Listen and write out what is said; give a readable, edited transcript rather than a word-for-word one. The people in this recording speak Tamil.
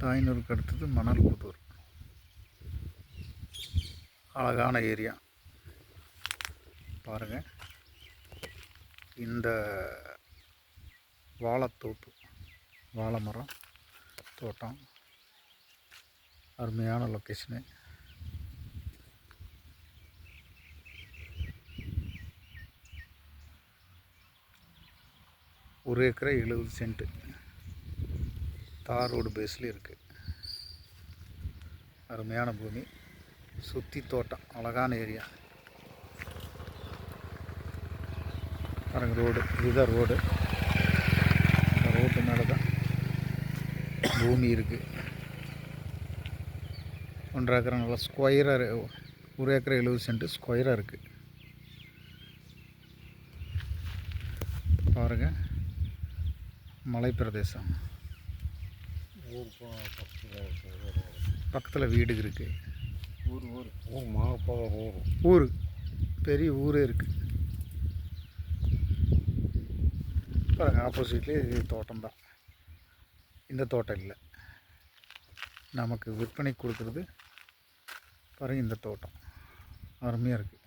தாய்னூருக்கு அடுத்தது மணல்புதூர். அழகான ஏரியா பாருங்கள். இந்த வாழைத்தோப்பு, வாழை மரம் தோட்டம், அருமையான லொக்கேஷனு. ஒரு ஏக்கரை 70 சென்ட்டு தார் ரோடு பேஸில் இருக்குது. அருமையான பூமி, சுற்றி தோட்டம், அழகான ஏரியா பாருங்கள். ரோடு இதுதான் ரோடு. இந்த ரோட்டு மேலே தான் பூமி இருக்குது. 1.5 ஏக்கரை நல்லா ஸ்கொயராக, 1 ஏக்கரை 70 சென்ட்டு ஸ்கொயராக இருக்குது பாருங்கள். மலை பிரதேசம், பக்கத்தில் வீடு இருக்குது. ஊர் பெரிய ஊரே இருக்குது பாருங்கள். ஆப்போசிட்லேயே இது தோட்டம் தான். இந்த தோட்டம் இல்லை, நமக்கு விற்பனை கொடுக்குறது பாருங்கள். இந்த தோட்டம் அருமையாக இருக்குது.